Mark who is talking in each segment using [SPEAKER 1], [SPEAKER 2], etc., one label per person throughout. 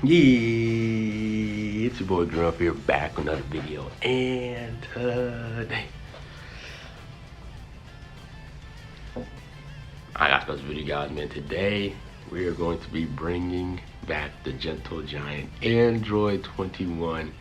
[SPEAKER 1] Yeah, it's your boy Grumpy here, back with another video, and today I got this video, guys. Man, today we are going to be bringing back the Gentle Giant Android 21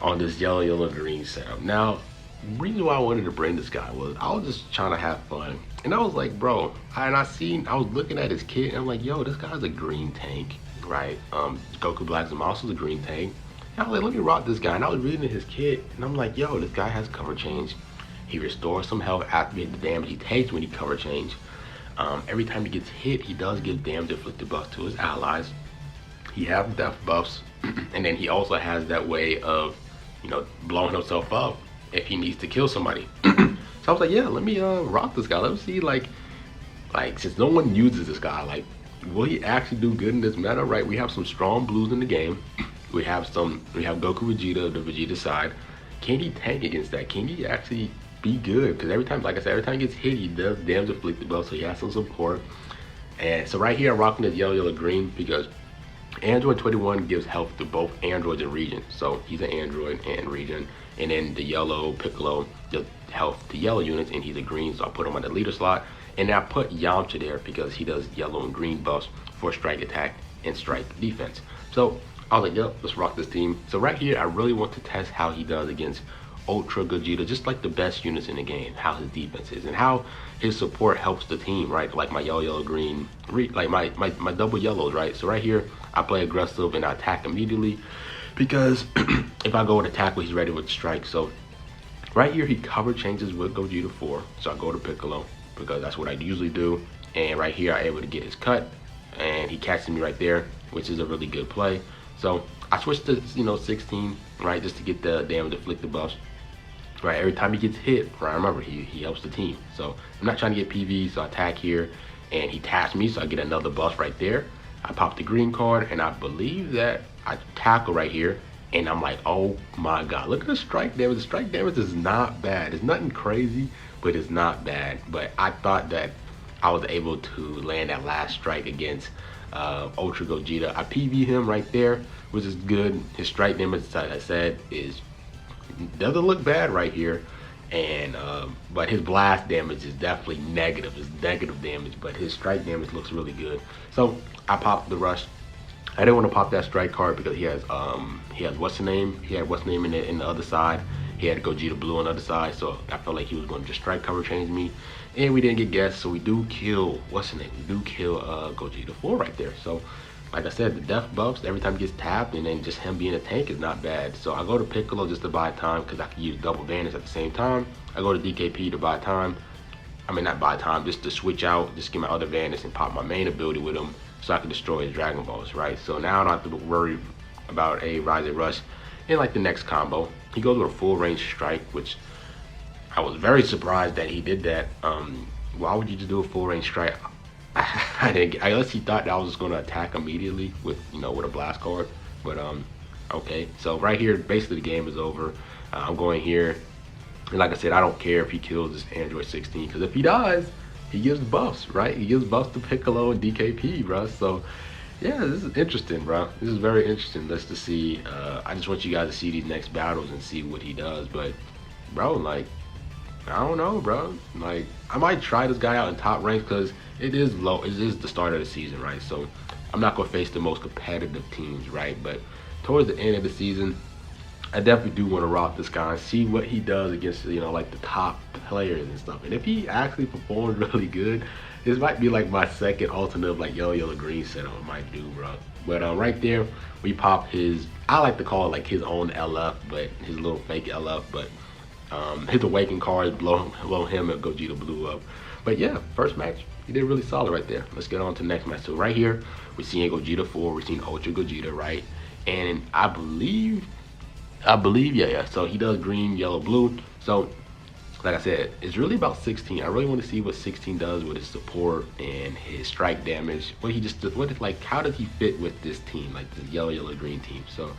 [SPEAKER 1] on this yellow green setup. Now, the reason why I wanted to bring this guy was I was just trying to have fun, and I was like, bro, I was looking at his kit, and I'm like, yo, this guy's a green tank, right? Goku Black Zamasu is a green tank. And I was like, let me rock this guy, and I was reading his kit, and I'm like, yo, this guy has cover change. He restores some health after the damage he takes when he cover change. Every time he gets hit, he does give damage inflicted buffs to his allies. He has death buffs, and then he also has that way of, blowing himself up if he needs to kill somebody. So I was like, yeah, let me rock this guy. Let me see, like since no one uses this guy, like, will he actually do good in this meta? Right? We have some strong blues in the game. We have Goku Vegeta, the Vegeta side. Can he tank against that? Can he actually be good? Because every time, like I said, every time he gets hit, he does damage inflicted buff, so he has some support. And so right here, I'm rocking this yellow green because Android 21 gives health to both androids and region. So he's an android and region. And then the yellow Piccolo does health to yellow units, and he's a green, so I put him on the leader slot. And then I put Yamcha there because he does yellow and green buffs for strike attack and strike defense. So I was like, yep, let's rock this team. So right here, I really want to test how he does against Ultra Gogeta, just like the best units in the game, how his defense is and how his support helps the team, right? Like my yellow green, like my double yellows, right? So right here, I play aggressive and I attack immediately because if I go with attack, he's ready with strike. So right here, he cover changes with Gogeta 4. So I go to Piccolo because that's what I usually do. And right here, I'm able to get his cut, and he catches me right there, which is a really good play. So I switched to 16, right, just to get the damage inflicted buffs. Right, every time he gets hit, right, remember he helps the team. So I'm not trying to get PV, so I attack here, and he taps me, so I get another buff right there. I pop the green card, and I believe that I tackle right here, and I'm like, oh my god, look at the strike damage. The strike damage is not bad. It's nothing crazy, but it's not bad. But I thought that I was able to land that last strike against Ultra Gogeta. I PV him right there, which is good. His strike damage, as I said, doesn't look bad right here, and but his blast damage is definitely negative. It's negative damage, but his strike damage looks really good. So I popped the rush. I didn't want to pop that strike card because he has what's the name? He had what's the name in the other side. He had Gogeta Blue on the other side, so I felt like he was going to just strike cover change me, and we didn't get guessed, so we do kill what's the name? We do kill Gogeta 4 right there. So like I said, the death buffs every time he gets tapped, and then just him being a tank is not bad. So I go to Piccolo just to buy time because I can use double vanish at the same time. I go to DKP to buy time. I mean, not buy time, just to switch out, just get my other vanish and pop my main ability with him so I can destroy his Dragon Balls, right? So now I don't have to worry about a Rise Rush in like the next combo. He goes with a full range strike, which I was very surprised that he did that. Why would you just do a full range strike? I guess he thought that I was just going to attack immediately with with a blast card, but okay. So right here, basically the game is over. I'm going here, and like I said, I don't care if he kills this Android 16 because if he dies, he gives buffs, right? He gives buffs to Piccolo and DKP, bro. So yeah, this is interesting, bro. This is very interesting. Let's just see. I just want you guys to see these next battles and see what he does, but bro, like, I don't know, bro. Like, I might try this guy out in top ranks because it is low. It is the start of the season, right? So I'm not gonna face the most competitive teams, right? But towards the end of the season, I definitely do want to rock this guy and see what he does against like the top players and stuff. And if he actually performs really good, this might be like my second alternate like yellow green setup I might do, bro. But right there, we pop his, I like to call it like his own LF, but his little fake LF, but his awaken cards blow him and Gogeta Blue up. But yeah, first match, he did really solid right there. Let's get on to the next match. So right here, we're seeing Gogeta 4, we're seeing Ultra Gogeta, right? And I believe, yeah. So he does green, yellow, blue. So like I said, it's really about 16. I really want to see what 16 does with his support and his strike damage. How does he fit with this team, like this yellow green team? So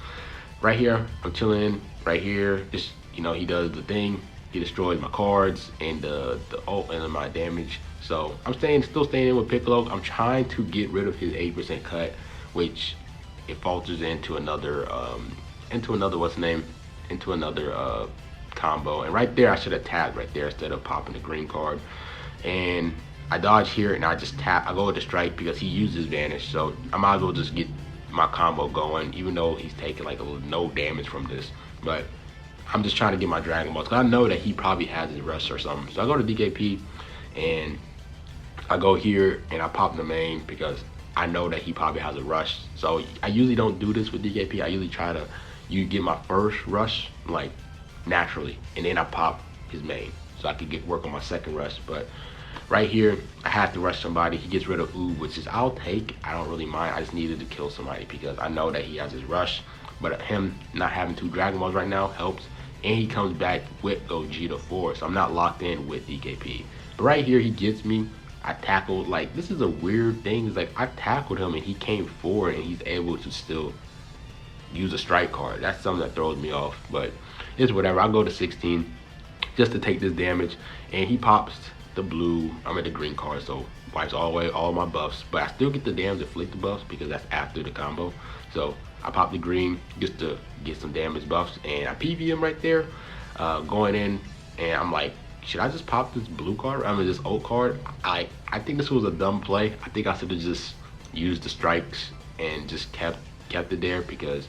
[SPEAKER 1] right here, I'm chilling right here. Just he does the thing. He destroys my cards and the ult and my damage. So I'm still staying in with Piccolo. I'm trying to get rid of his 8% cut, which it falters into another what's the name, into another combo. And right there I should have tapped right there instead of popping the green card. And I dodge here and I just tap. I go with the strike because he uses vanish, so I might as well just get my combo going, even though he's taking like no damage from this. But I'm just trying to get my Dragon Balls, because I know that he probably has his rush or something. So I go to DKP and I go here and I pop the main because I know that he probably has a rush. So I usually don't do this with DKP. I usually try to get my first rush like naturally, and then I pop his main so I could work on my second rush. But right here, I have to rush somebody. He gets rid of Oob, which is I'll take. I don't really mind. I just needed to kill somebody because I know that he has his rush. But him not having 2 Dragon Balls right now helps. And he comes back with Gogeta 4, so I'm not locked in with DKP. But right here, he gets me. I tackled, like, this is a weird thing. It's like I tackled him and he came forward and he's able to still use a strike card. That's something that throws me off, but it's whatever. I'll go to 16 just to take this damage, and he pops the blue, I'm at the green card, so wipes all away all my buffs, but I still get the damage to flick the buffs because that's after the combo. So I pop the green just to get some damage buffs, and I PV him right there, going in, and I'm like, should I just pop this blue card? I mean, this old card. I think this was a dumb play. I think I should have just used the strikes and just kept it there because,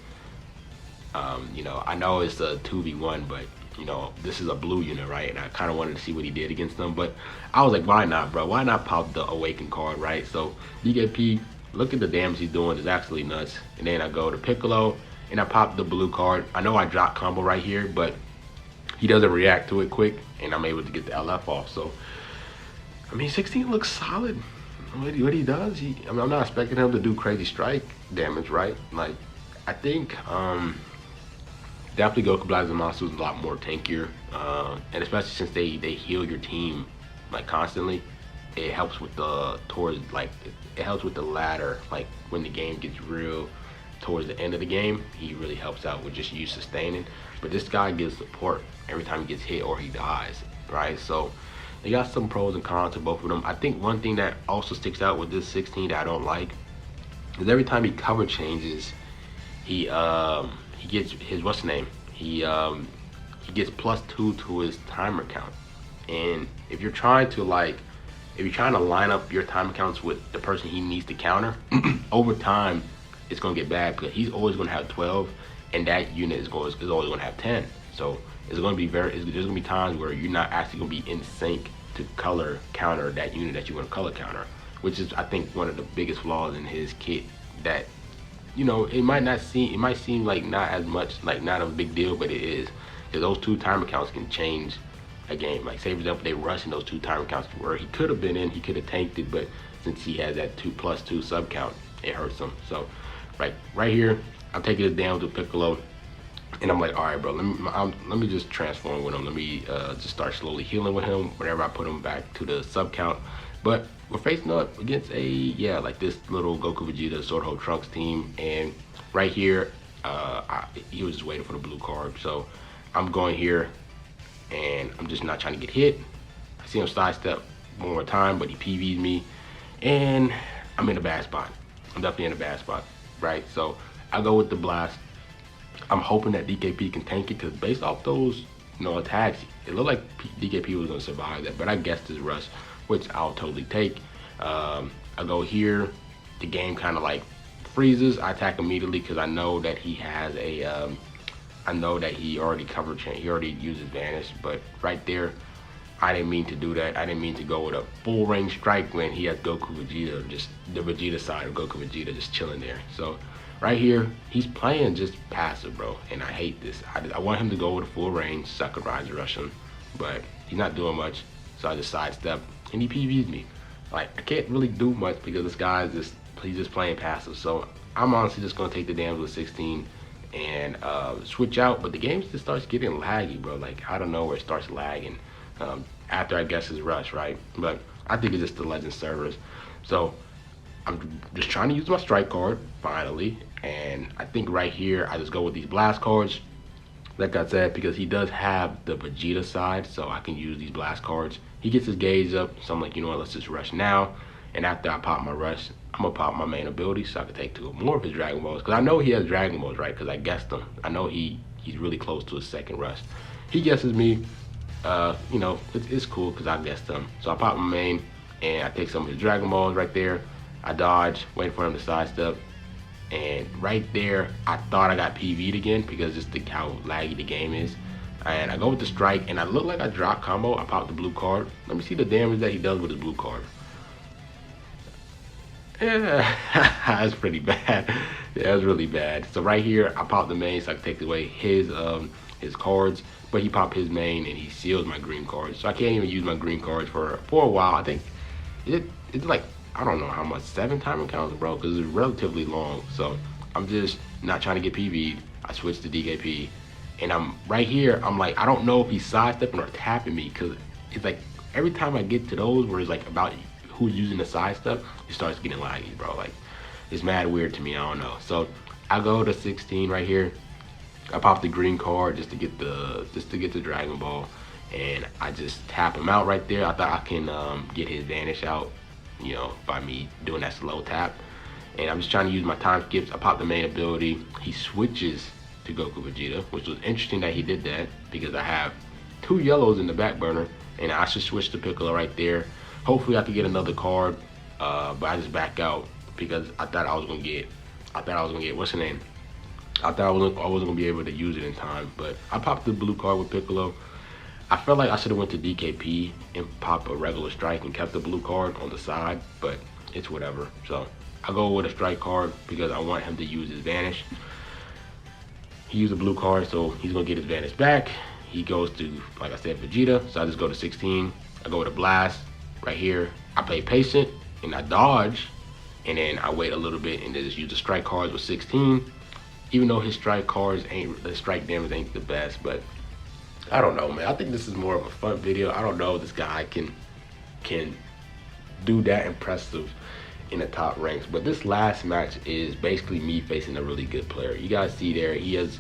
[SPEAKER 1] you know, I know it's a 2v1, but you know, this is a blue unit, right? And I kind of wanted to see what he did against them, but I was like, why not, bro? Why not pop the Awaken card, right? So DKP, look at the damage he's doing, is actually nuts. And then I go to Piccolo and I pop the blue card. I know I drop combo right here, but he doesn't react to it quick, and I'm able to get the LF off. So, I mean, 16 looks solid. What he does, I mean, I'm not expecting him to do crazy strike damage, right? Like, I think, definitely Goku Black Zamasu is a lot more tankier, and especially since they heal your team like constantly, it helps with the it helps with the ladder. Like when the game gets real towards the end of the game, he really helps out with just you sustaining. But this guy gives support every time he gets hit or he dies, right? So they got some pros and cons to both of them. I think one thing that also sticks out with this 16 that I don't like is every time he cover changes, he gets his, what's the name? He gets +2 to his timer count. And if you're trying to line up your timer counts with the person he needs to counter, over time it's gonna get bad because he's always gonna have 12, and that unit is always gonna have 10. So there's gonna be times where you're not actually gonna be in sync to color counter that unit that you want to color counter, which is, I think, one of the biggest flaws in his kit. That, you know, it might seem like not as much, like not a big deal, but it is, because those 2 timer counts can change a game. Like, say for example, they rushing those 2 timer counts where he could have been in, he could have tanked it, but since he has that +2 sub count, it hurts him. So right here, I'm taking it down to Piccolo, and I'm like, all right, bro, let me just transform with him. Let me just start slowly healing with him whenever I put him back to the sub count. But we're facing up against like this little Goku Vegeta Sword Hold Trunks team, and right here, he was just waiting for the blue card. So I'm going here, and I'm just not trying to get hit. I see him sidestep one more time, but he PV'd me, and I'm in a bad spot. I'm definitely in a bad spot, right? So I go with the blast. I'm hoping that DKP can tank it, because based off those, you know, attacks, it looked like DKP was gonna survive that, but I guessed his rush, which I'll totally take. I go here, the game kind of like freezes. I attack immediately because I know that he has I know that he already covered chain, he already uses vanish. But right there, I didn't mean to do that. I didn't mean to go with a full range strike when he has Goku Vegeta, just the Vegeta side of Goku Vegeta just chilling there. So right here, he's playing just passive, bro, and I hate this. I want him to go with a full range so I could rise rush him, but he's not doing much, so I just sidestep, and he PV'd me. Like, I can't really do much because this guy is he's just playing passive. So I'm honestly just gonna take the damage with 16 and switch out, but the game just starts getting laggy, bro. Like, I don't know where it starts lagging after, I guess, his rush, right? But I think it's just the Legend servers. So I'm just trying to use my strike card finally, and I think right here I just go with these blast cards, like I said, because he does have the Vegeta side, so I can use these blast cards. He gets his gauge up, so I'm like, you know what, let's just rush now. And after I pop my rush, I'm gonna pop my main ability so I can take 2 or more of his Dragon Balls. Because I know he has Dragon Balls, right? Because I guessed him. I know he's really close to his second rush. He guesses me. You know, it's cool because I guessed him. So I pop my main and I take some of his Dragon Balls right there. I dodge, wait for him to sidestep. And right there, I thought I got PV'd again because just how laggy the game is. And I go with the strike, and I look like I drop combo. I pop the blue card. Let me see the damage that he does with his blue card. Yeah, that's pretty bad. Yeah, that's really bad. So right here, I pop the main so I can take away his cards. But he popped his main and he seals my green cards. So I can't even use my green cards for a while. I think it's like, I don't know how much, 7 time encounters, bro, because it's relatively long. So I'm just not trying to get PV'd. I switched to DKP. And I'm right here, I'm like, I don't know if he's sidestepping or tapping me, because it's like every time I get to those where it's like about who's using the sidestep, it starts getting laggy, bro. Like, it's mad weird to me, I don't know. So I go to 16 right here. I pop the green card just to get the Dragon Ball, and I just tap him out right there. I thought I can get his vanish out, you know, by me doing that slow tap. And I'm just trying to use my time skips. I pop the main ability. He switches to Goku Vegeta, which was interesting that he did that because I have 2 yellows in the back burner, and I should switch to Piccolo right there. Hopefully I could get another card, but I just back out because I thought I was gonna get what's the name? I thought I wasn't gonna be able to use it in time, but I popped the blue card with Piccolo. I felt like I should have went to DKP and popped a regular strike and kept the blue card on the side, but it's whatever. So I go with a strike card because I want him to use his vanish. He used a blue card, so he's gonna get his vanish back. He goes to, like I said, Vegeta, so I just go to 16. I go with a blast right here. I play patient and I dodge, and then I wait a little bit and then just use the strike cards with 16. Even though his strike cards the strike damage ain't the best, but I don't know, man. I think this is more of a fun video. I don't know if this guy can do that impressive in the top ranks, but this last match is basically me facing a really good player. You guys see there, he has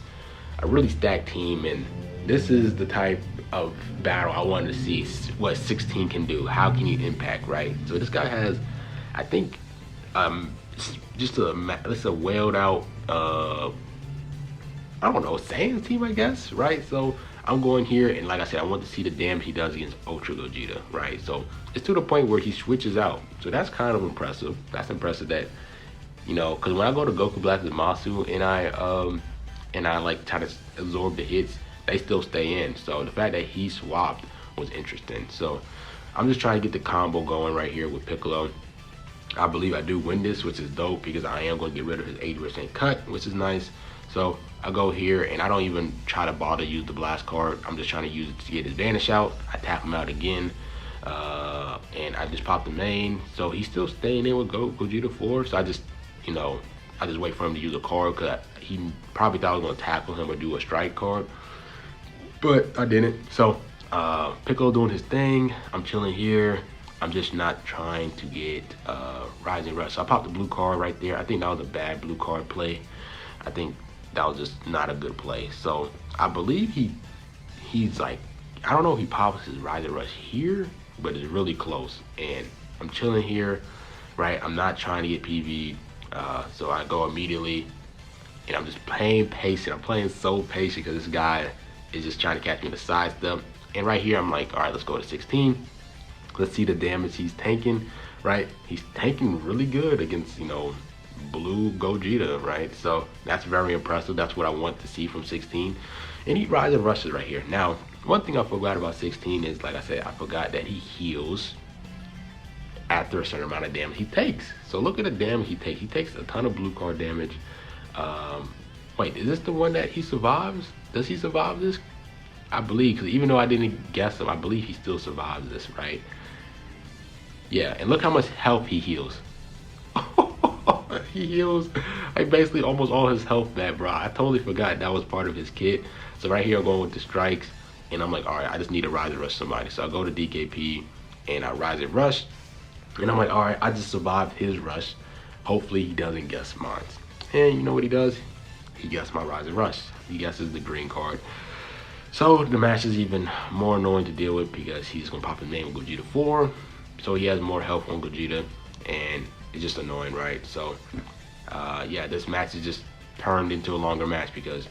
[SPEAKER 1] a really stacked team, and this is the type of battle I wanted to see, what 16 can do. How can he impact, right? So this guy has, I think, just a wailed out, I don't know, Saiyan team, I guess, right? So I'm going here, and like I said, I want to see the damage he does against Ultra Gogeta, right? So it's to the point where he switches out. So that's kind of impressive. That's impressive that, you know, because when I go to Goku Black with Masu and I like try to absorb the hits, they still stay in. So the fact that he swapped was interesting. So I'm just trying to get the combo going right here with Piccolo. I believe I do win this, which is dope because I am going to get rid of his 80% cut, which is nice. So I go here and I don't even try to bother use the blast card. I'm just trying to use it to get his vanish out. I tap him out again, and I just pop the main. So he's still staying in with Gogeta 4. So I just, you know, I just wait for him to use a card because he probably thought I was going to tackle him or do a strike card, but I didn't. So Piccolo doing his thing. I'm chilling here. I'm just not trying to get Rising Rush. So I popped the blue card right there. I think that was a bad blue card play. I think that was just not a good play. So I believe he's like, I don't know if he pops his Rising Rush here, but it's really close. And I'm chilling here, right? I'm not trying to get PV. So I go immediately, and I'm just playing patient. I'm playing so patient because this guy is just trying to catch me in the side step. And right here, I'm like, all right, let's go to 16. Let's see the damage he's tanking, right? He's tanking really good against, you know, blue Gogeta, right? So that's very impressive. That's what I want to see from 16. And he rises and rushes right here. Now, one thing I forgot about 16 is, like I said, I forgot that he heals after a certain amount of damage he takes. So look at the damage he takes. He takes a ton of blue card damage. Wait, is this the one that he survives? Does he survive this? I believe, because even though I didn't guess him, I believe he still survives this, right? Yeah, and look how much health he heals. He heals like basically almost all his health back, bro. I totally forgot that was part of his kit. So right here I'm going with the strikes, and I'm like, all right, I just need to rise and rush somebody. So I go to DKP and I rise and rush, and I'm like, all right, I just survived his rush. Hopefully he doesn't guess mine. And you know what he does? He guessed my rise and rush. He guesses the green card. So the match is even more annoying to deal with because he's gonna pop his name with Gogeta 4. So he has more health on Gogeta. and it's just annoying, right? So yeah, this match is just turned into a longer match because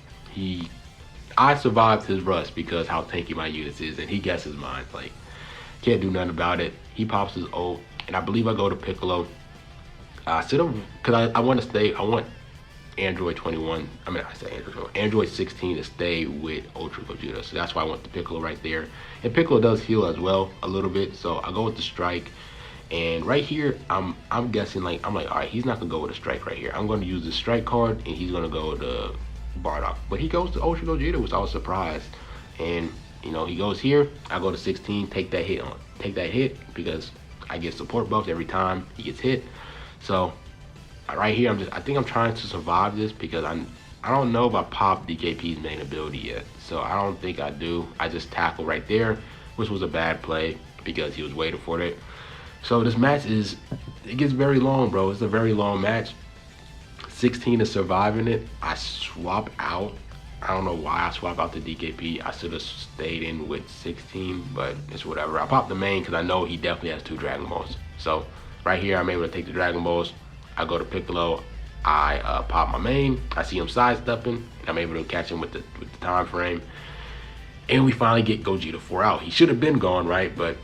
[SPEAKER 1] I survived his rush because how tanky my units is, and he guesses mine. Like, can't do nothing about it. He pops his ult, and I believe I go to Piccolo. I should have, because I want to stay, I want Android 21, I mean, I say Android 16 to stay with Ultra Gogeta. So that's why I want the Piccolo right there. And Piccolo does heal as well a little bit. So I go with the strike. And right here, I'm guessing, like, I'm like, all right, he's not gonna go with a strike right here. I'm gonna use the strike card, and he's gonna go to Bardock. But he goes to Ultra Gogeta, which I was surprised. And you know, he goes here, I go to 16, take that hit because I get support buffs every time he gets hit. So right here, I think I'm trying to survive this because I don't know if I popped DKP's main ability yet. So I don't think I do. I just tackle right there, which was a bad play because he was waiting for it. So this match it gets very long, bro. It's a very long match. 16 is surviving it. I swap out. I don't know why I swap out the DKP. I should have stayed in with 16, but it's whatever. I popped the main because I know he definitely has 2 Dragon Balls. So right here, I'm able to take the Dragon Balls. I go to Piccolo. I pop my main. I see him sidestepping, and I'm able to catch him with the time frame. And we finally get Gogeta 4 out. He should have been gone, right? But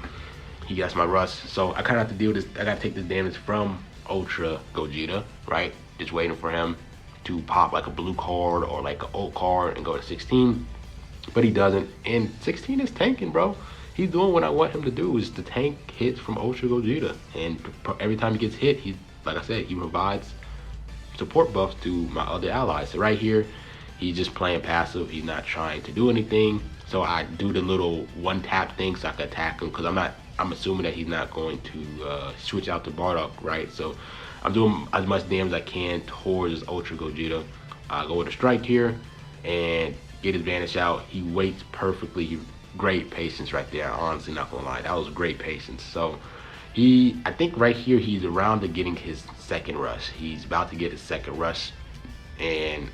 [SPEAKER 1] he gets my rust. So I kind of have to deal with this. I got to take this damage from Ultra Gogeta, right? Just waiting for him to pop like a blue card or like an old card and go to 16. But he doesn't. And 16 is tanking, bro. He's doing what I want him to do, is to tank hits from Ultra Gogeta. And every time he gets hit, like I said, he provides support buffs to my other allies. So right here, he's just playing passive. He's not trying to do anything. So I do the little one tap thing so I can attack him, because I'm assuming that he's not going to switch out to Bardock, right? So I'm doing as much damage as I can towards this Ultra Gogeta. I go with a strike here and get his vanish out. He waits perfectly. Great patience right there. Honestly, not gonna lie, that was great patience. So I think right here he's around to getting his second rush. He's about to get his second rush, and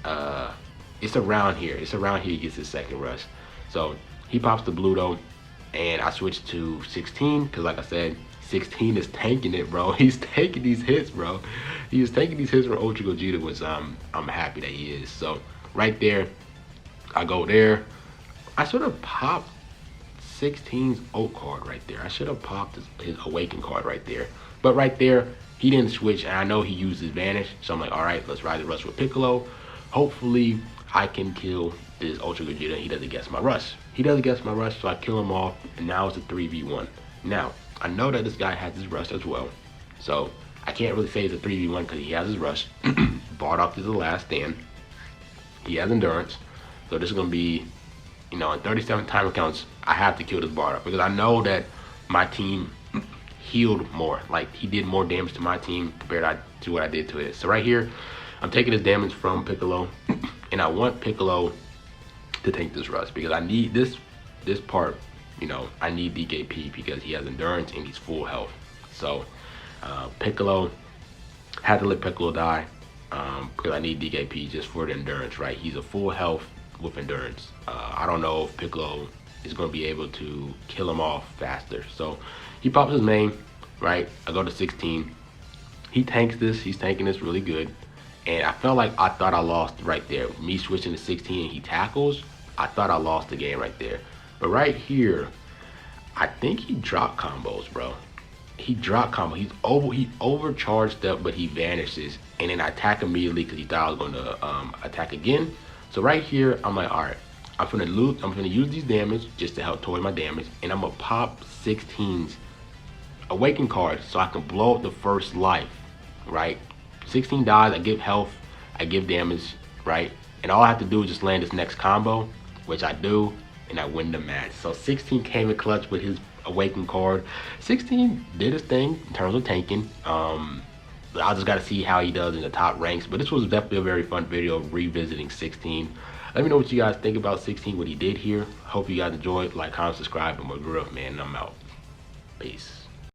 [SPEAKER 1] it's around here. He gets his second rush. So he pops the blue though, and I switch to 16 because, like I said, 16 is tanking it, bro. He's taking these hits, bro. He is taking these hits from Ultra Gogeta, which I'm happy that he is. So right there, I go there. I should have popped 16's ult card right there. I should have popped his Awaken card right there. But right there, he didn't switch, and I know he used his Vanish. So I'm like, all right, let's ride the rush with Piccolo. Hopefully, I can kill this Ultra Gogeta. He doesn't guess my rush. He doesn't guess my rush, so I kill him off, and now it's a 3v1. Now, I know that this guy has his rush as well, so I can't really say it's a 3v1 because he has his rush. Bardock is the last stand. He has endurance, so this is going to be, you know, in 37 timer counts, I have to kill this Bardock because I know that my team healed more. Like, he did more damage to my team compared to what I did to it. So right here, I'm taking this damage from Piccolo, and I want Piccolo to take this rush because I need this part. You know, I need DKP because he has endurance and he's full health. So Piccolo, had to let Piccolo die because I need DKP just for the endurance, right? He's a full health with endurance. I don't know if Piccolo is going to be able to kill him off faster. So he pops his main, right? I go to 16. He tanks this. He's tanking this really good. And I felt like I thought I lost right there. Me switching to 16 and he tackles, I thought I lost the game right there. But right here, I think he dropped combos, bro. He dropped combo. He overcharged up, but he vanishes. And then I attack immediately because he thought I was going to attack again. So right here, I'm like, all right, I'm gonna use these damage just to help towards my damage, and I'm gonna pop 16's Awaken card so I can blow up the first life, right? 16 dies, I give health, I give damage, right? And all I have to do is just land this next combo, which I do, and I win the match. So 16 came in clutch with his Awaken card. 16 did his thing in terms of tanking. I just got to see how he does in the top ranks. But this was definitely a very fun video revisiting 16. Let me know what you guys think about 16, what he did here. Hope you guys enjoyed. Like, comment, subscribe, and we're good, man. I'm out. Peace.